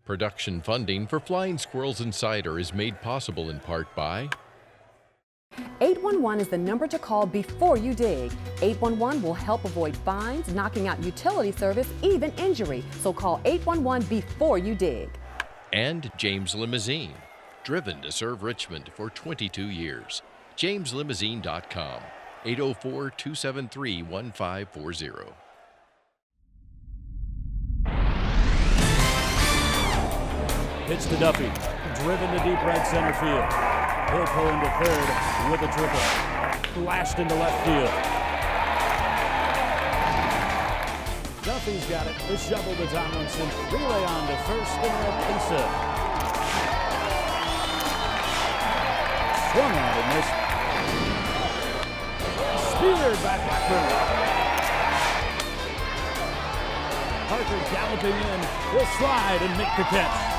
Production funding for Flying Squirrels Insider is made possible in part by 811 is the number to call before you dig. 811 will help avoid fines, knocking out utility service, even injury. So call 811 before you dig. and James Limousine, driven to serve Richmond for 22 years. JamesLimousine.com, 804-273-1540. Pitch to Duffy, driven to deep right center field. He'll pull into third with a triple. Flashed into left field. Duffy's got it. The shovel to Tomlinson. Relay on to first and Pisa. Swung on and missed. Speared by Blackburn. Parker galloping in. Will slide and make the catch.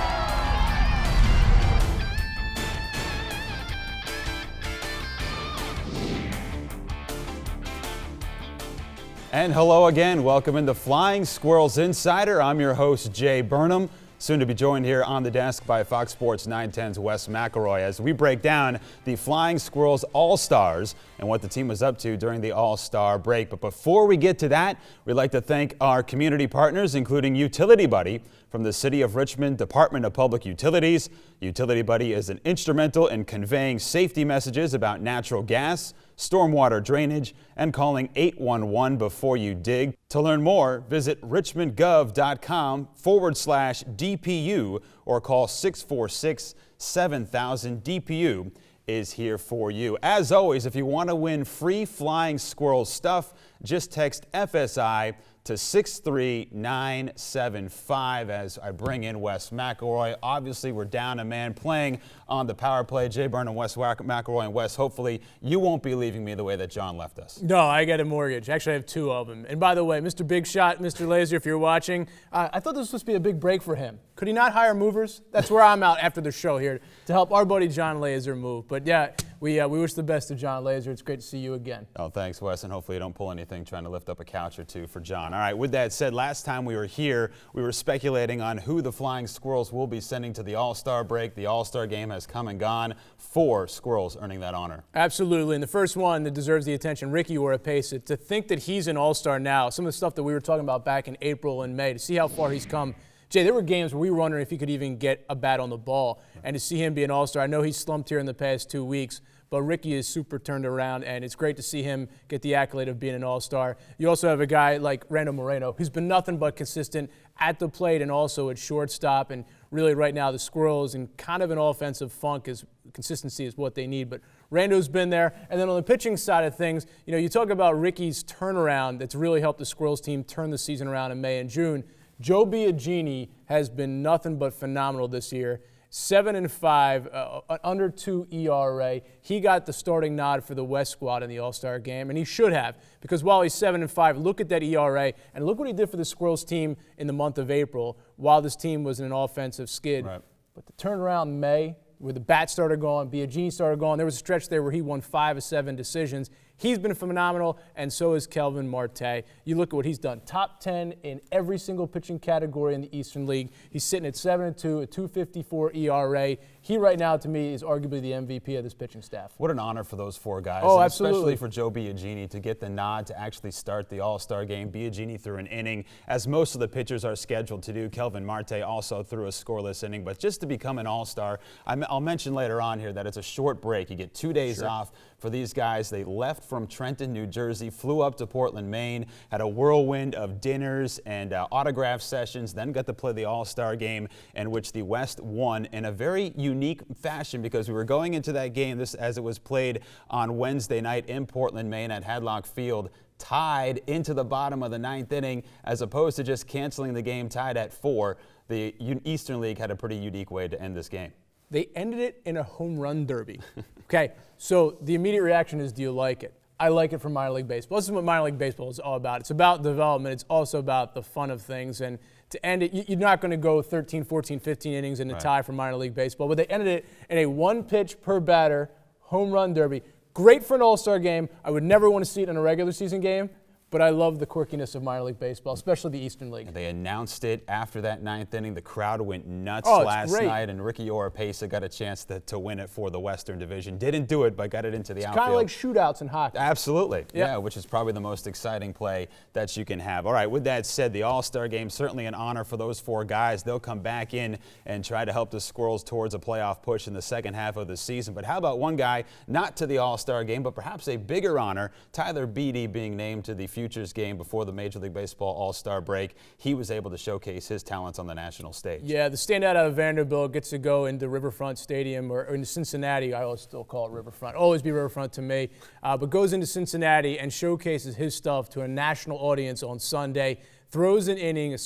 And hello again. Welcome into Flying Squirrels Insider. I'm your host, Jay Burnham, soon to be joined here on the desk by Fox Sports 910's Wes McElroy as we break down the Flying Squirrels All-Stars and what the team was up to during the All-Star break. But before we get to that, we'd like to thank our community partners, including Utility Buddy from the City of Richmond Department of Public Utilities. Utility Buddy is an instrumental in conveying safety messages about natural gas, stormwater drainage, and calling 811 before you dig. To learn more, visit richmondgov.com/DPU or call 646-7000. DPU is here for you. As always, if you want to win free Flying Squirrels stuff, just text FSI to 63975 as I bring in Wes McElroy. Obviously, we're down a man playing on the power play. Jay Burnham, Wes McElroy, and Wes, hopefully you won't be leaving me the way that John left us. No, I got a mortgage. Actually, I have two of them. And by the way, Mr. Big Shot, Mr. Laser, if you're watching, I thought this was supposed to be a big break for him. Could he not hire movers? That's where I'm out after the show here to help our buddy John Laser move. But yeah, we wish the best to John Laser. It's great to see you again. Oh, thanks, Wes, and hopefully you don't pull anything trying to lift up a couch or two for John. All right, with that said, last time we were here, we were speculating on who the Flying Squirrels will be sending to the All-Star break. The All-Star game has come and gone. 4 Squirrels earning that honor. Absolutely, and the first one that deserves the attention, Ricky Oropesa. To think that he's an All-Star now, some of the stuff that we were talking about back in April and May, to see how far he's come. Jay, there were games where we were wondering if he could even get a bat on the ball, and to see him be an All-Star, I know he's slumped here in the past 2 weeks, but Ricky is super turned around, and it's great to see him get the accolade of being an All-Star. You also have a guy like Randall Moreno, who's been nothing but consistent at the plate and also at shortstop, and really right now the Squirrels in kind of an offensive funk is consistency is what they need. But Rando's been there. And then on the pitching side of things, you know, you talk about Ricky's turnaround that's really helped the Squirrels team turn the season around in May and June. Joe Biagini has been nothing but phenomenal this year. 7-5, under 2 ERA. He got the starting nod for the West squad in the All-Star game, and he should have, because while he's 7-5, look at that ERA, and look what he did for the Squirrels team in the month of April while this team was in an offensive skid. Right. But the turnaround in May, where the bat started going, Biagini started going, there was a stretch there where he won 5 of 7 decisions. He's been phenomenal, and so is Kelvin Marte. You look at what he's done. Top 10 in every single pitching category in the Eastern League. He's sitting at 7-2, a 2.54 ERA. He right now, to me, is arguably the MVP of this pitching staff. What an honor for those 4 guys. Oh, and absolutely. Especially for Joe Biagini to get the nod to actually start the All-Star game. Biagini threw an inning, as most of the pitchers are scheduled to do. Kelvin Marte also threw a scoreless inning. But just to become an All-Star, I'll mention later on here that it's a short break. You get 2 days off for these guys. They left from Trenton, New Jersey, flew up to Portland, Maine, had a whirlwind of dinners and autograph sessions, then got to play the All-Star game, in which the West won in a very unique fashion, because we were going into that game, this as it was played on Wednesday night in Portland, Maine at Hadlock Field, tied into the bottom of the 9th inning, as opposed to just canceling the game tied at 4. The Eastern League had a pretty unique way to end this game. They ended it in a home run derby. Okay, so the immediate reaction is, do you like it? I like it for minor league baseball. This is what minor league baseball is all about. It's about development. It's also about the fun of things. And to end it, you're not going to go 13, 14, 15 innings in a tie for minor league baseball. But they ended it in a 1 pitch per batter home run derby. Great for an All-Star game. I would never want to see it in a regular season game. but I love the quirkiness of minor league baseball, especially the Eastern League. They announced it after that 9th inning. The crowd went nuts last night, and Ricky Oropesa got a chance to win it for the Western Division. Didn't do it, but got it into the outfield. Kind of like shootouts in hockey. Absolutely, yeah, which is probably the most exciting play that you can have. All right, with that said, the All-Star Game, certainly an honor for those 4 guys. They'll come back in and try to help the Squirrels towards a playoff push in the second half of the season. But how about one guy not to the All-Star Game, but perhaps a bigger honor, Tyler Beede being named to the Futures Game before the Major League Baseball All-Star break. He was able to showcase his talents on the national stage. Yeah, the standout out of Vanderbilt gets to go into Riverfront Stadium, or in Cincinnati. I always still call it Riverfront. Always be Riverfront to me. But goes into Cincinnati and showcases his stuff to a national audience on Sunday. Throws an inning,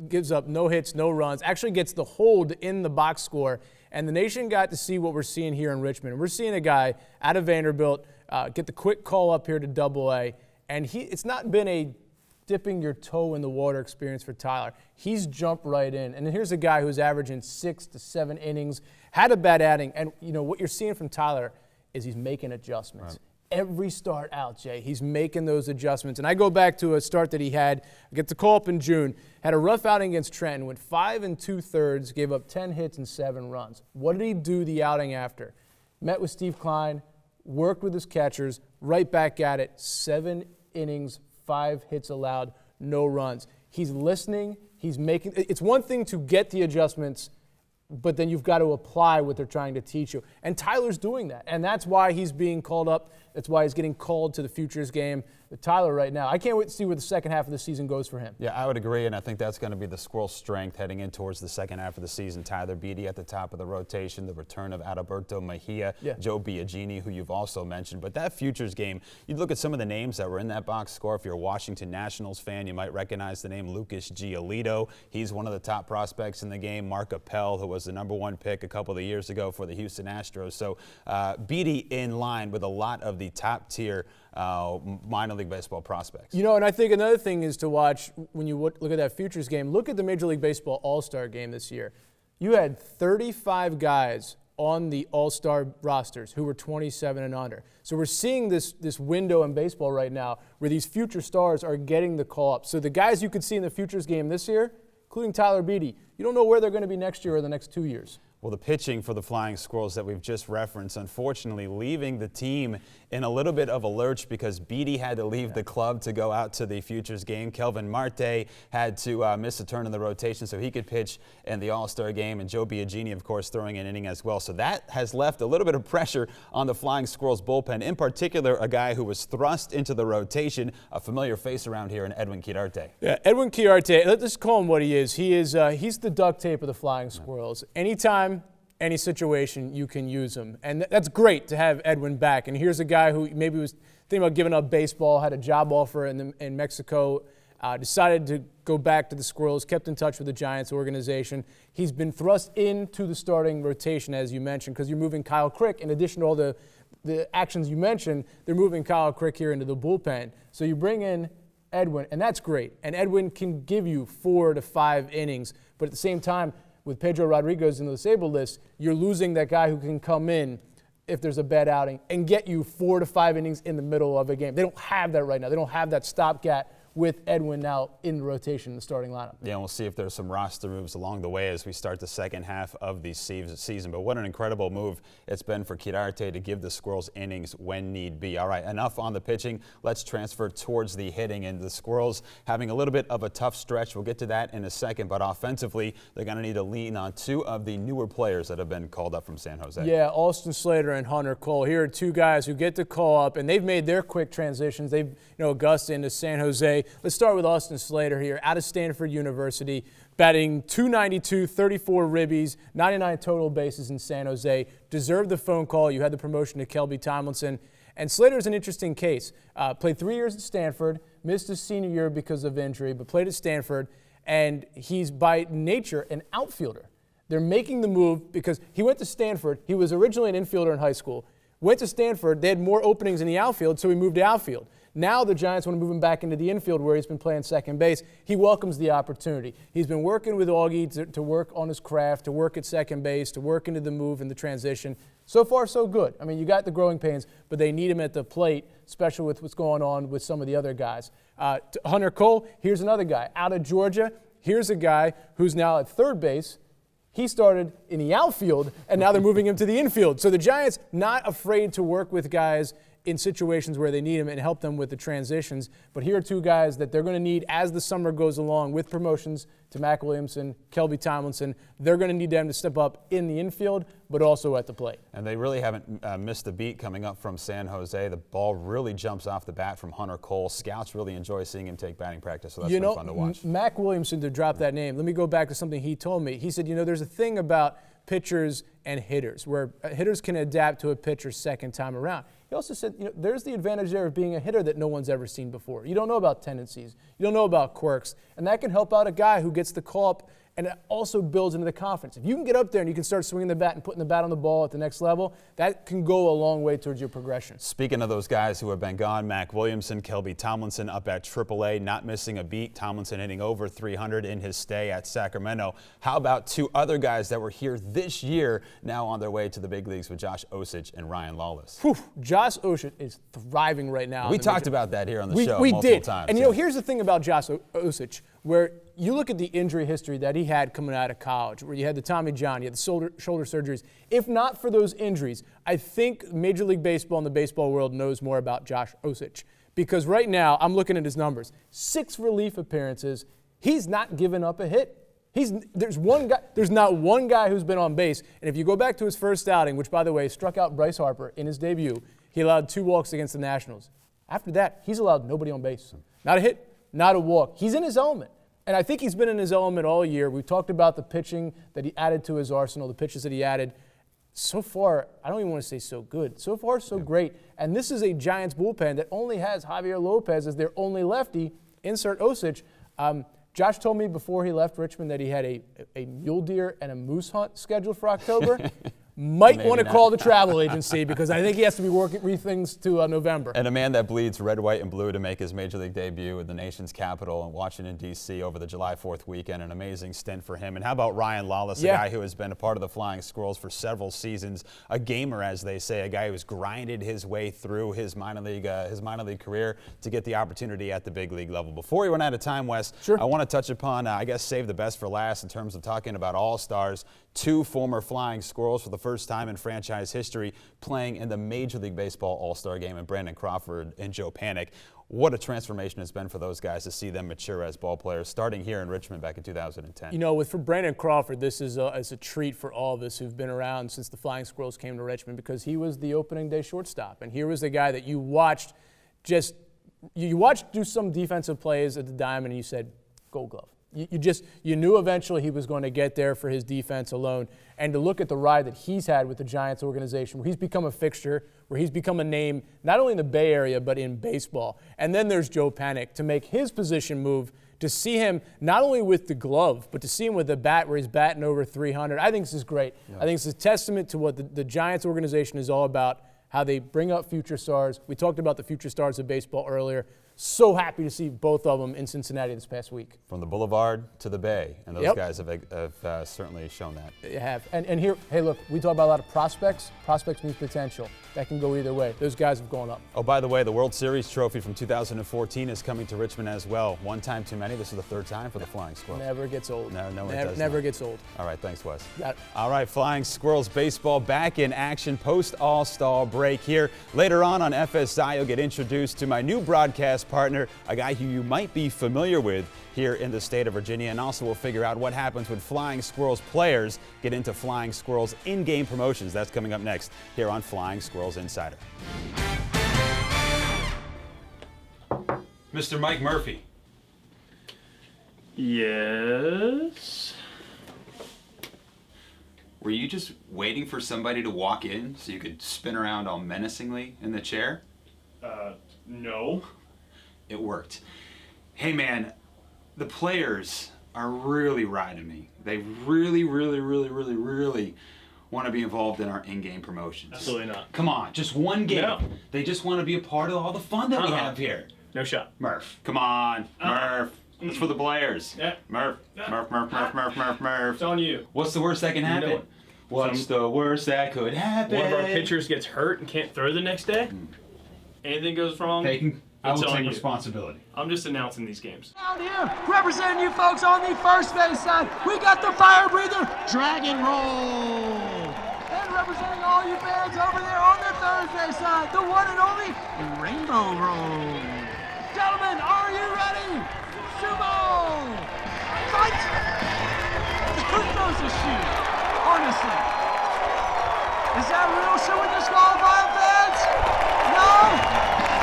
gives up no hits, no runs, actually gets the hold in the box score. And the nation got to see what we're seeing here in Richmond. We're seeing a guy out of Vanderbilt get the quick call up here to Double-A. And it's not been a dipping your toe in the water experience for Tyler. He's jumped right in. And here's a guy who's averaging 6 to 7 innings, had a bad outing. And, you know, what you're seeing from Tyler is he's making adjustments. Right. Every start out, Jay, he's making those adjustments. And I go back to a start that he had, I get the call up in June, had a rough outing against Trenton, went 5 2/3, gave up 10 hits and 7 runs. What did he do the outing after? Met with Steve Klein, worked with his catchers, right back at it, 7 innings, 5 hits allowed, no runs. He's listening. He's making – it's one thing to get the adjustments, but then you've got to apply what they're trying to teach you. And Tyler's doing that, and that's why he's being called up. That's why he's getting called to the Futures Game. Tyler right now, I can't wait to see where the second half of the season goes for him. Yeah, I would agree, and I think that's going to be the Squirrels' strength heading in towards the second half of the season. Tyler Beede at the top of the rotation, the return of Adalberto Mejia, Joe Biagini, who you've also mentioned. But that Futures Game, you look at some of the names that were in that box score. If you're a Washington Nationals fan, you might recognize the name Lucas Giolito. He's one of the top prospects in the game. Mark Appel, who was the #1 pick a couple of years ago for the Houston Astros. So Beede in line with a lot of the top-tier minor league baseball prospects. You know, and I think another thing is to watch when you look at that Futures Game, look at the Major League Baseball All-Star Game this year. You had 35 guys on the All-Star rosters who were 27 and under. So we're seeing this window in baseball right now where these future stars are getting the call up. So the guys you could see in the Futures Game this year, including Tyler Beede, you don't know where they're going to be next year or the next 2 years. Well, the pitching for the Flying Squirrels that we've just referenced, unfortunately, leaving the team in a little bit of a lurch because Beede had to leave the club to go out to the Futures Game. Kelvin Marte had to miss a turn in the rotation so he could pitch in the All-Star Game, and Joe Biagini, of course, throwing an inning as well. So that has left a little bit of pressure on the Flying Squirrels bullpen, in particular a guy who was thrust into the rotation, a familiar face around here in Edwin Quirarte. Yeah, Edwin Quirarte, let's just call him what he is. He's the duct tape of the Flying Squirrels. Anytime, any situation, you can use him. And that's great to have Edwin back. And here's a guy who maybe was thinking about giving up baseball, had a job offer in Mexico, decided to go back to the Squirrels, kept in touch with the Giants organization. He's been thrust into the starting rotation, as you mentioned, because you're moving Kyle Crick. In addition to all the actions you mentioned, they're moving Kyle Crick here into the bullpen. So you bring in Edwin, and that's great. And Edwin can give you 4 to 5 innings. But at the same time, with Pedro Rodriguez in the disabled list, you're losing that guy who can come in if there's a bad outing and get you 4 to 5 innings in the middle of a game. They don't have that right now. They don't have that stopgap with Edwin now in the rotation in the starting lineup. Yeah, and we'll see if there's some roster moves along the way as we start the second half of the season. But what an incredible move it's been for Quirarte to give the Squirrels innings when need be. All right, enough on the pitching. Let's transfer towards the hitting. And the Squirrels having a little bit of a tough stretch. We'll get to that in a second. But offensively, they're going to need to lean on 2 of the newer players that have been called up from San Jose. Yeah, Austin Slater and Hunter Cole. Here are 2 guys who get to call up, and they've made their quick transitions. They've, Augusta into San Jose. Let's start with Austin Slater here, out of Stanford University, batting .292, 34 ribbies, 99 total bases in San Jose. Deserved the phone call. You had the promotion to Kelby Tomlinson. And Slater's an interesting case. Played 3 years at Stanford, missed his senior year because of injury, but played at Stanford, and he's by nature an outfielder. They're making the move because he went to Stanford. He was originally an infielder in high school. Went to Stanford. They had more openings in the outfield, so he moved to outfield. Now the Giants want to move him back into the infield where he's been playing second base. He welcomes the opportunity. He's been working with Augie to work on his craft, to work at second base, to work into the move and the transition. So far, so good. I mean, you got the growing pains, but they need him at the plate, especially with what's going on with some of the other guys. Hunter Cole, here's another guy. Out of Georgia, here's a guy who's now at third base. He started in the outfield, and now they're moving him to the infield. So the Giants not afraid to work with guys in situations where they need him and help them with the transitions. But here are two guys that they're going to need as the summer goes along with promotions to Mac Williamson, Kelby Tomlinson. They're going to need them to step up in the infield, but also at the plate. And they really haven't missed a beat coming up from San Jose. The ball really jumps off the bat from Hunter Cole. Scouts really enjoy seeing him take batting practice, so that's been fun to watch. Mac Williamson, to drop that name, let me go back to something he told me. He said, there's a thing about pitchers and hitters where hitters can adapt to a pitcher's second time around. He also said, there's the advantage there of being a hitter that no one's ever seen before. You don't know about tendencies. You don't know about quirks. And that can help out a guy who gets the call up, and it also builds into the confidence. If you can get up there and you can start swinging the bat and putting the bat on the ball at the next level, that can go a long way towards your progression. Speaking of those guys who have been gone, Mac Williamson, Kelby Tomlinson up at AAA, not missing a beat. Tomlinson hitting over 300 in his stay at Sacramento. How about two other guys that were here this year, now on their way to the big leagues with Josh Osich and Ryan Lawless? Whew, Josh Osich is thriving right now. We talked about that here on the show multiple times. And here's the thing about Josh Osich, where you look at the injury history that he had coming out of college, where you had the Tommy John, you had the shoulder surgeries. If not for those injuries, I think Major League Baseball and the baseball world knows more about Josh Osich. Because right now, I'm looking at his numbers. 6 relief appearances. He's not given up a hit. There's not one guy who's been on base. And if you go back to his first outing, which, by the way, struck out Bryce Harper in his debut, he allowed 2 walks against the Nationals. After that, he's allowed nobody on base. Not a hit, not a walk. He's in his element. And I think he's been in his element all year. We talked about the pitching that he added to his arsenal, the pitches that he added. So far, I don't even want to say so good. So far, so great. And this is a Giants bullpen that only has Javier Lopez as their only lefty. Insert Osich. Josh told me before he left Richmond that he had a mule deer and a moose hunt scheduled for October. Might want to call the travel agency because I think he has to be working things to November. And a man that bleeds red, white, and blue to make his Major League debut in the nation's capital in Washington, D.C. over the July 4th weekend. An amazing stint for him. And how about Ryan Lawless, a guy who has been a part of the Flying Squirrels for several seasons, a gamer, as they say, a guy who's grinded his way through his minor league career to get the opportunity at the big league level. Before we run out of time, Wes, I want to touch upon, save the best for last in terms of talking about all-stars. 2 former Flying Squirrels for the first time in franchise history playing in the Major League Baseball All-Star Game, and Brandon Crawford and Joe Panik. What a transformation it's been for those guys to see them mature as ball players, starting here in Richmond back in 2010. For Brandon Crawford, this is a treat for all of us who've been around since the Flying Squirrels came to Richmond, because he was the opening day shortstop. And here was the guy that you watched do some defensive plays at the diamond, and you said, Gold Glove. You knew eventually he was going to get there for his defense alone. And to look at the ride that he's had with the Giants organization, where he's become a fixture, where he's become a name not only in the Bay Area but in baseball. And then there's Joe Panik to make his position move, to see him not only with the glove, but to see him with the bat where he's batting over 300. I think this is great. Yeah. I think it's a testament to what the Giants organization is all about, how they bring up future stars. We talked about the future stars of baseball earlier. So happy to see both of them in Cincinnati this past week. From the Boulevard to the Bay, and those guys have certainly shown that. They have. And here, hey, look, we talk about a lot of prospects. Prospects means potential. That can go either way. Those guys have gone up. Oh, by the way, the World Series trophy from 2014 is coming to Richmond as well. One time too many. This is the 3rd time for the Flying Squirrels. Never gets old. No, it does never not. Gets old. All right, thanks, Wes. Got it. All right, Flying Squirrels baseball back in action post All-Star break here. Later on FSI, you'll get introduced to my new broadcast partner, a guy who you might be familiar with here in the state of Virginia, and also we'll figure out what happens when Flying Squirrels players get into Flying Squirrels in-game promotions. That's coming up next here on Flying Squirrels Insider. Mr. Mike Murphy. Yes? Were you just waiting for somebody to walk in so you could spin around all menacingly in the chair? No. It worked. Hey man, the players are really riding me. They really want to be involved in our in-game promotions? Absolutely not. Come on, just one game. No. They just want to be a part of all the fun that we have here. No shot. Murph, come on, Murph. It's for the players. Yeah. Murph, Murph. It's on you. What's the worst that can happen? know it. What's the worst that could happen? One of our pitchers gets hurt and can't throw the next day. Anything goes wrong, I will it's on take you. responsibility. I'm just announcing these games. Down here, representing you folks on the first base side, we got the fire breather, Dragon Roll. And representing all you fans over there on the third base side, the one and only Rainbow Roll. Gentlemen, are you ready? Sumo! Fight! Who throws a shoe? Honestly. Is that real? Should we disqualify him, fans? No?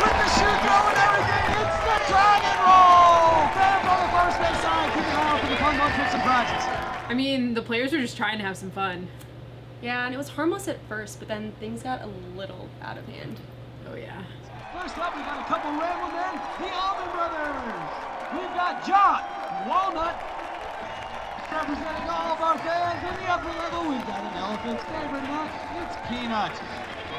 With the shoe throw and everything, it's the Dragon Roll! Fans on the first base side, keep an eye out for the fun bunch with surprises. I mean, the players were just trying to have some fun. Yeah, and it was harmless at first, but then things got a little out of hand. Oh yeah. First up, we got a couple Ramble men, the Almond Brothers. We've got John Walnut, representing all of our fans. In the upper level, we've got an elephant's favorite nut. It's Peanut.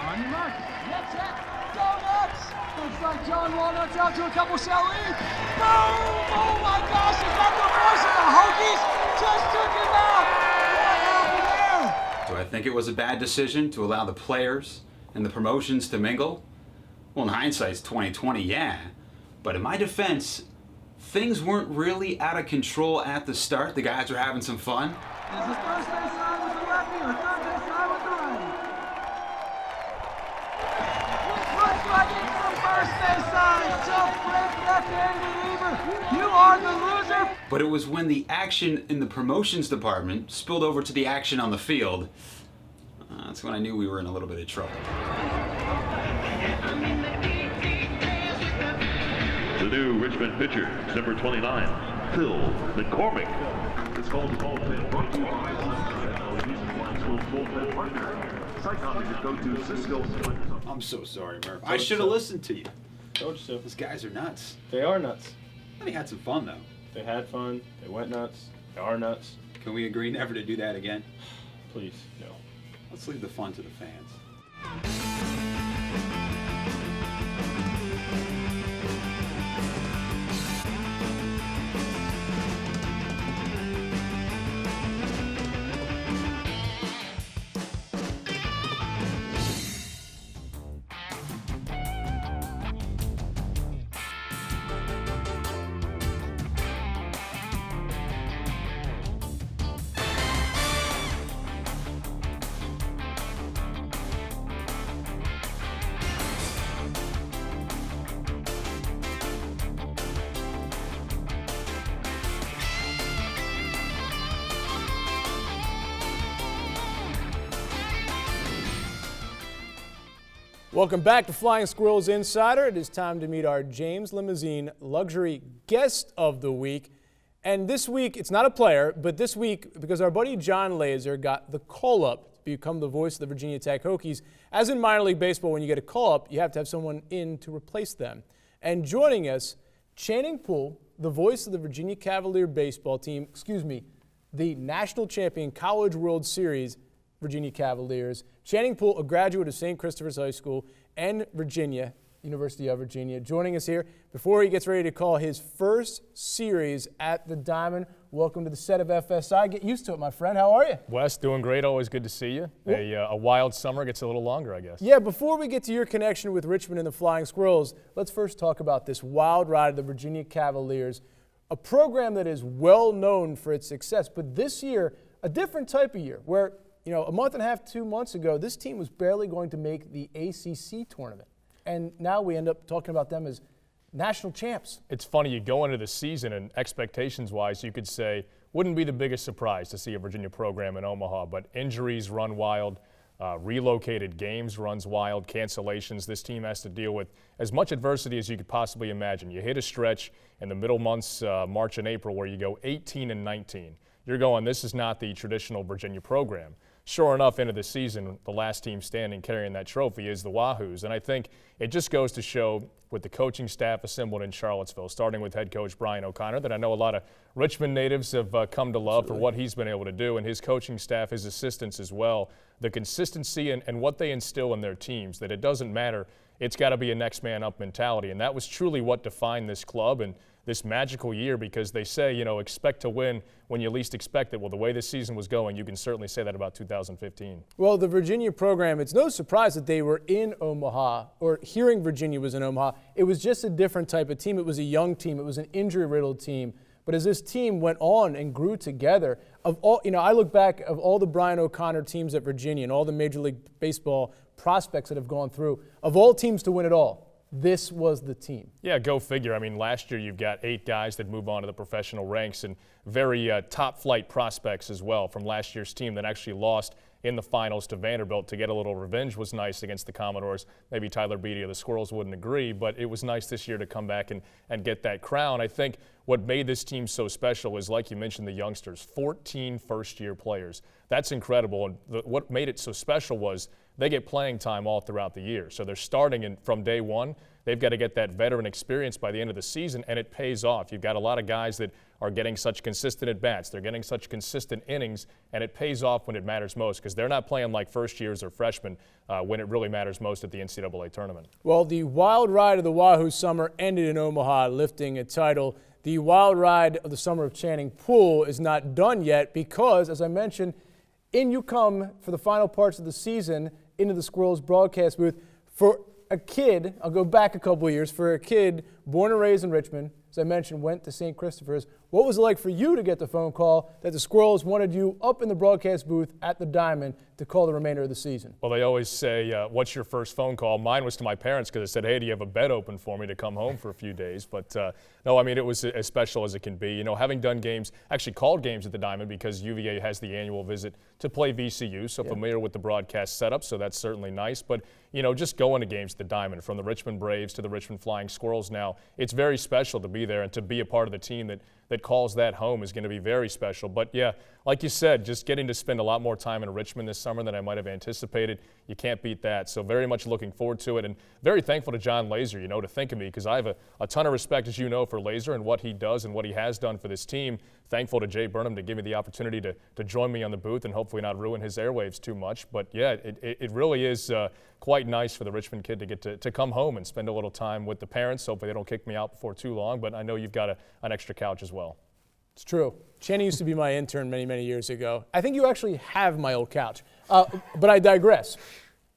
On your mark, get set, go nuts! Looks like John Walnut's out to a couple shall lead. Boom! Oh my gosh, is that the voice of the Hokies? Just took him out! What happened there? Do I think it was a bad decision to allow the players and the promotions to mingle? Well, in hindsight, it's 2020, yeah. But in my defense, things weren't really out of control at the start. The guys were having some fun. Is the first base side with the lefty or third base side with the righty? Looks like it's the first base side. Jump break left-handed reliever. You are the loser. But it was when the action in the promotions department spilled over to the action on the field. That's when I knew we were in a little bit of trouble. The new Richmond pitcher, number 29, Phil McCormick. It's called the bullpen brought to you by bullpen partner. Psychology to go to Cisco. I'm so sorry, Murph. I should have listened to you. Told you so. Those guys are nuts. They are nuts. They had some fun, though. They had fun. They went nuts. They are nuts. Can we agree never to do that again? Please, no. Let's leave the fun to the fans. Welcome back to Flying Squirrels Insider. It is time to meet our James Limousine Luxury Guest of the Week. And this week, it's not a player, but this week, because our buddy John Laser got the call-up to become the voice of the Virginia Tech Hokies, as in minor league baseball, when you get a call-up, you have to have someone in to replace them. And joining us, Channing Poole, the voice of the Virginia Cavalier baseball team, the national champion College World Series Virginia Cavaliers. Channing Poole, a graduate of St. Christopher's High School and Virginia, University of Virginia, joining us here before he gets ready to call his first series at the Diamond. Welcome to the set of FSI. Get used to it, my friend. How are you? Wes, doing great. Always good to see you. A wild summer gets a little longer, I guess. Yeah, before we get to your connection with Richmond and the Flying Squirrels, let's first talk about this wild ride of the Virginia Cavaliers, a program that is well known for its success, but this year, a different type of year where, a month and a half, 2 months ago, this team was barely going to make the ACC tournament. And now we end up talking about them as national champs. It's funny, you go into the season and expectations-wise, you could say, wouldn't be the biggest surprise to see a Virginia program in Omaha, but injuries run wild, relocated games runs wild, cancellations. This team has to deal with as much adversity as you could possibly imagine. You hit a stretch in the middle months, March and April, where you go 18-19. You're going, this is not the traditional Virginia program. sure enough, into the season, the last team standing carrying that trophy is the Wahoos. And I think it just goes to show with the coaching staff assembled in Charlottesville, starting with head coach Brian O'Connor, that I know a lot of Richmond natives have come to love for what he's been able to do, and his coaching staff, his assistants as well, the consistency and what they instill in their teams, that it doesn't matter. It's got to be a next man up mentality. And that was truly what defined this club and this magical year, because they say, you know, expect to win when you least expect it. Well, the way this season was going, you can certainly say that about 2015. Well, the Virginia program, it's no surprise that they were in Omaha, or hearing Virginia was in Omaha. It was just a different type of team. It was a young team. It was an injury-riddled team. But as this team went on and grew together, of all, you know, I look back of all the Brian O'Connor teams at Virginia and all the Major League Baseball prospects that have gone through, of all teams to win it all, this was the team. Yeah, go figure. I mean, last year you've got 8 guys that move on to the professional ranks, and very top-flight prospects as well from last year's team that actually lost in the finals to Vanderbilt. To get a little revenge was nice against the Commodores. Maybe Tyler Beatty or the Squirrels wouldn't agree, but it was nice this year to come back and get that crown. I think what made this team so special is, like you mentioned, the youngsters, 14 first-year players. That's incredible, and what made it so special was they get playing time all throughout the year. So they're starting from day one. They've got to get that veteran experience by the end of the season, and it pays off. You've got a lot of guys that are getting such consistent at-bats. They're getting such consistent innings, and it pays off when it matters most, because they're not playing like first years or freshmen when it really matters most at the NCAA tournament. Well, the wild ride of the Wahoo summer ended in Omaha, lifting a title. The wild ride of the summer of Channing Poole is not done yet because, as I mentioned, in you come for the final parts of the season into the Squirrels broadcast booth. For a kid, I'll go back a couple of years, for a kid born and raised in Richmond, as I mentioned, went to St. Christopher's. What was it like for you to get the phone call that the Squirrels wanted you up in the broadcast booth at the Diamond to call the remainder of the season? Well, they always say, what's your first phone call? Mine was to my parents because they said, hey, do you have a bed open for me to come home for a few days? But no, I mean, it was as special as it can be. You know, having done games, actually called games at the Diamond because UVA has the annual visit to play VCU, so familiar with the broadcast setup, so that's certainly nice. But, you know, just going to games at the Diamond, from the Richmond Braves to the Richmond Flying Squirrels now, it's very special to be there, and to be a part of the team that calls that home is going to be very special. But yeah, like you said, just getting to spend a lot more time in Richmond this summer than I might have anticipated, you can't beat that. So very much looking forward to it, and very thankful to John Laser, you know, to think of me, because I have a ton of respect, as you know, for Laser and what he does and what he has done for this team. Thankful to Jay Burnham to give me the opportunity to join me on the booth and hopefully not ruin his airwaves too much. But yeah, it really is quite nice for the Richmond kid to get to come home and spend a little time with the parents. Hopefully they don't kick me out before too long, but I know you've got an extra couch as well. It's true. Channing used to be my intern many, many years ago. I think you actually have my old couch. But I digress.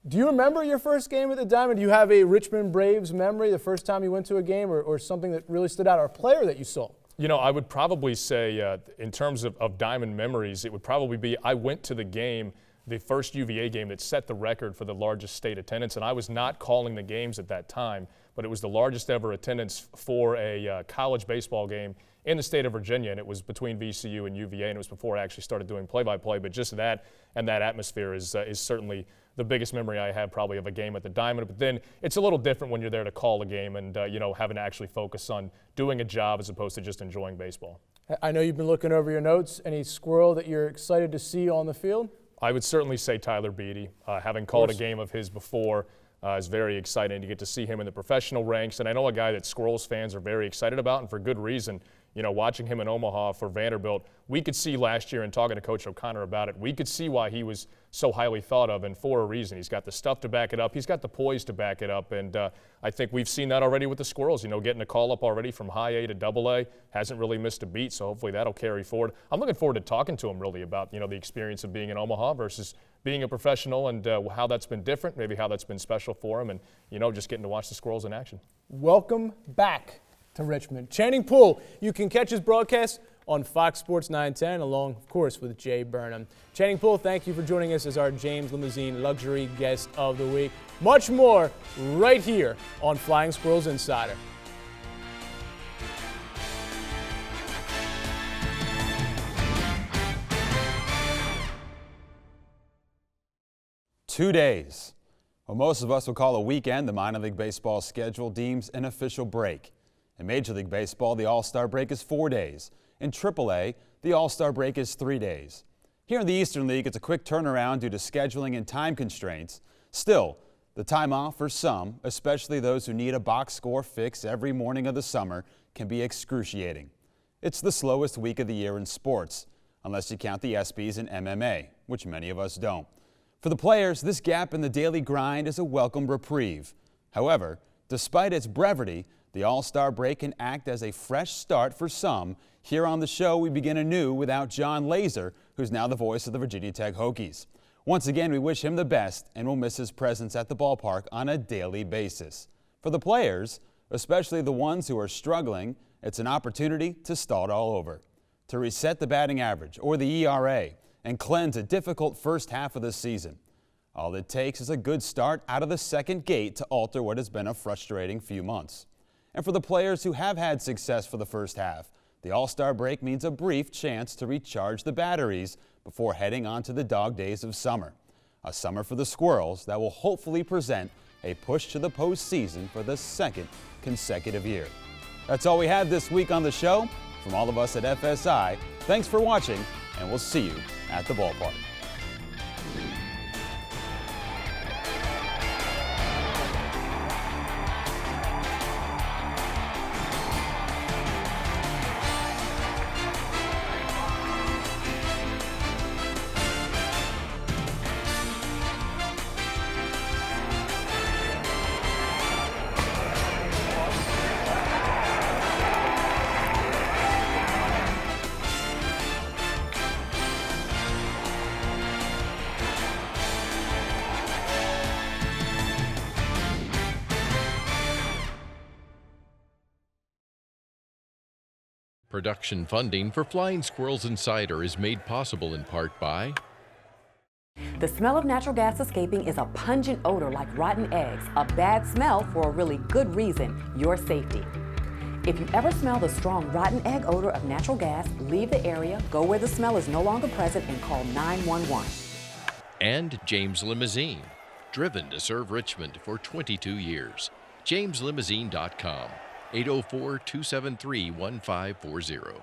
Do you remember your first game at the Diamond? Do you have a Richmond Braves memory, the first time you went to a game, or something that really stood out, or a player that you saw? You know, I would probably say in terms of Diamond memories, it would probably be I went to the game, the first UVA game that set the record for the largest state attendance, and I was not calling the games at that time, but it was the largest ever attendance for a college baseball game in the state of Virginia, and it was between VCU and UVA, and it was before I actually started doing play-by-play. But just that and that atmosphere is certainly the biggest memory I have probably of a game at the Diamond. But then it's a little different when you're there to call a game and you know, having to actually focus on doing a job as opposed to just enjoying baseball. I know you've been looking over your notes. Any Squirrel that you're excited to see on the field? I would certainly say Tyler Beatty. Having called a game of his before is very exciting to get to see him in the professional ranks. And I know a guy that Squirrels fans are very excited about, and for good reason. You know, watching him in Omaha for Vanderbilt, we could see last year, and talking to Coach O'Connor about it, we could see why he was so highly thought of, and for a reason. He's got the stuff to back it up. He's got the poise to back it up, and I think we've seen that already with the Squirrels. You know, getting a call up already from high A to double A, hasn't really missed a beat, so hopefully that'll carry forward. I'm looking forward to talking to him really about, you know, the experience of being in Omaha versus being a professional, and how that's been different, maybe how that's been special for him, and, you know, just getting to watch the Squirrels in action. Welcome back to Richmond. Channing Poole, you can catch his broadcast on Fox Sports 910, along, of course, with Jay Burnham. Channing Poole, thank you for joining us as our James Limousine Luxury Guest of the Week. Much more right here on Flying Squirrels Insider. Two days. What most of us would call a weekend, the minor league baseball schedule deems an official break. In Major League Baseball, the All-Star break is 4 days. In AAA, the All-Star break is 3 days. Here in the Eastern League, it's a quick turnaround due to scheduling and time constraints. Still, the time off for some, especially those who need a box score fix every morning of the summer, can be excruciating. It's the slowest week of the year in sports, unless you count the ESPYs and MMA, which many of us don't. For the players, this gap in the daily grind is a welcome reprieve. However, despite its brevity, the All-Star break can act as a fresh start for some. Here on the show, we begin anew without John Laser, who's now the voice of the Virginia Tech Hokies. Once again, we wish him the best and will miss his presence at the ballpark on a daily basis. For the players, especially the ones who are struggling, it's an opportunity to start all over, to reset the batting average or the ERA and cleanse a difficult first half of the season. All it takes is a good start out of the second gate to alter what has been a frustrating few months. And for the players who have had success for the first half, the All-Star break means a brief chance to recharge the batteries before heading on to the dog days of summer. A summer for the Squirrels that will hopefully present a push to the postseason for the second consecutive year. That's all we have this week on the show. From all of us at FSI, thanks for watching, and we'll see you at the ballpark. Production funding for Flying Squirrels Insider is made possible in part by The smell of natural gas escaping is a pungent odor like rotten eggs, a bad smell for a really good reason, your safety. If you ever smell the strong rotten egg odor of natural gas, leave the area, go where the smell is no longer present, and call 911. and James Limousine, driven to serve Richmond for 22 years. JamesLimousine.com, 804-273-1540.